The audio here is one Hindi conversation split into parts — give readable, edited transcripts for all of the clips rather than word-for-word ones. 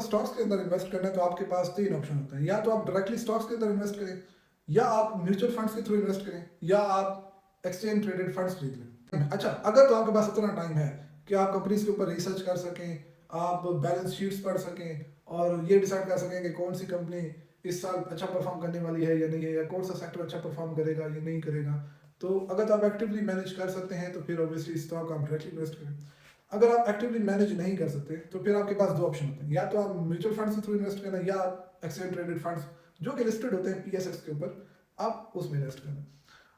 स्टॉक्स के अंदर इन्वेस्ट करना है तो आपके पास 3 ऑप्शन होते हैं। या तो आप डायरेक्टली स्टॉक्स के अंदर इन्वेस्ट करें, या आप म्यूचुअल फंड्स के थ्रू इन्वेस्ट करें, या आप एक्सचेंज ट्रेडेड फंड्स खरीद लें। अच्छा, अगर तो आपके पास इतना टाइम है कि आप कंपनीज के ऊपर रिसर्च कर सकें, आप बैलेंस शीट्स पढ़ सकें और ये डिसाइड कर सकें कि कौन सी कंपनी इस साल अच्छा परफॉर्म करने वाली है या नहीं है, या कौन सा सेक्टर अच्छा परफॉर्म करेगा या नहीं करेगा, तो अगर तो आप एक्टिवली मैनेज कर सकते हैं तो फिर ऑब्वियसली स्टॉक आप डायरेक्टली इन्वेस्ट करें। अगर आप एक्टिवली मैनेज नहीं कर सकते तो फिर आपके पास 2 ऑप्शन होते हैं। या तो आप म्यूचुअल फंड्स के थ्रू इन्वेस्ट करना, या आप एक्सचेंज ट्रेडेड फंड्स जो कि लिस्टेड होते हैं पीएसएक्स के ऊपर, आप उसमें इन्वेस्ट करना।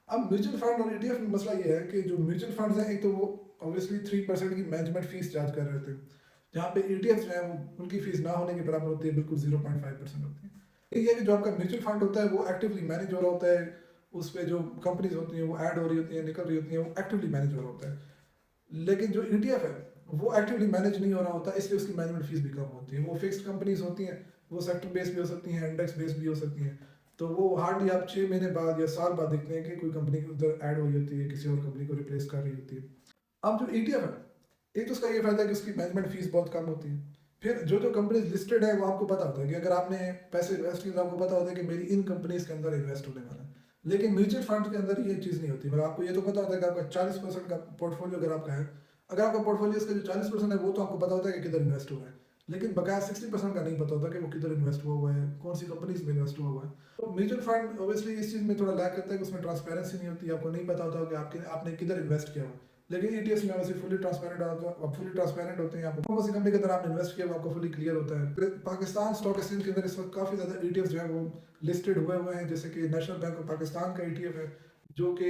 अब म्यूचुअल फंड और ईटीएफ में मसला ये है कि जो म्यूचुअल फंड्स हैं, एक तो वो ऑब्वियसली 3% की मैनेजमेंट फीस चार्ज कर रहे होते हैं, जहाँ पे ईटीएफ जो है वो उनकी फीस ना होने के बराबर होती है, बिल्कुल 0.5% होती है। ये कि जो आपका म्यूचुअल फंड होता है वो एक्टिवली मैनेज हो रहा होता है, उस पर जो कंपनीज होती हैं वो ऐड हो रही होती हैं, निकल रही होती हैं, वो एक्टिवली मैनेज हो रहा होता है। लेकिन जो ईटीएफ है वो एक्टिवली मैनेज नहीं हो रहा होता, इसलिए उसकी मैनेजमेंट फीस भी कम होती है। वो फिक्स्ड कंपनीज होती हैं, वो सेक्टर बेस्ड भी हो सकती हैं, इंडेक्स बेस्ड भी हो सकती हैं, तो वो हार्डली आप 6 महीने बाद या साल बाद देखते हैं कि कोई कंपनी उधर ऐड हुई होती है, किसी और कंपनी को रिप्लेस कर रही होती है। अब जो ईटीएफ है, एक तो उसका ये फायदा है कि उसकी मैनेजमेंट फीस बहुत कम होती है। फिर जो जो कंपनीज लिस्टेड है वो आपको पता होता है कि अगर आपने पैसे इन्वेस्ट किए तो आपको पता होता है कि मेरी इन कंपनीज के अंदर इन्वेस्ट होने वाला है। लेकिन म्यूचुअल फंड के अंदर ये चीज़ नहीं होती। मतलब आपको ये तो पता होता है कि आपका 40% का पोर्टफोलियो अगर आपका है, अगर आपका पोर्टफोलियो इसका जो 40% है वो तो आपको पता होता है कि किधर इन्वेस्ट हुआ है, लेकिन बकाया 60% का नहीं पता होता कि वो किधर इन्वेस्ट हुआ है, कौन सी कंपनीज में इन्वेस्ट हुआ है। तो म्यूचुअल फंड ऑब्वियसली इस चीज़ में थोड़ा लैक करता है कि उसमें ट्रांसपेरेंसी नहीं होती, आपको नहीं पता होता कि आपने किधर इन्वेस्ट किया हुआ। लेकिन ईटीएफ में वैसे फुली ट्रांसपेरेंट होते हैं। आपको कौन सी कंपनी के अंदर आपने इन्वेस्ट किया वो आपको फुली क्लियर होता है। फिर पाकिस्तान स्टॉक एक्सचेंज के अंदर इस वक्त काफ़ी ज़्यादा ईटीएफ जो है वो लिस्टेड हुए हैं, जैसे कि नेशनल बैंक ऑफ पाकिस्तान का ईटीएफ है, जो कि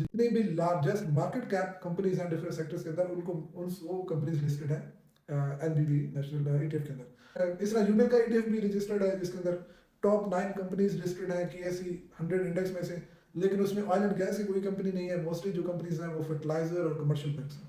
जितने भी लार्जेस्ट मार्केट कैप कंपनीज हैं डिफरेंट सेक्टर्स के अंदर, उनको वो कंपनीज लिस्टेड है एनबीबी नेशनल ईटीएफ के अंदर। इस तरह यूबेल का ईटीएफ भी रजिस्टर्ड है, जिसके अंदर टॉप 9 कंपनीज लिस्टेड है केएसई 100 इंडेक्स में से। लेकिन उसमें ऑयल एंड गैस की कोई कंपनी नहीं है। मोस्टली जो कंपनीज हैं वो फर्टिलाइजर और कमर्शियल बैंक्स हैं।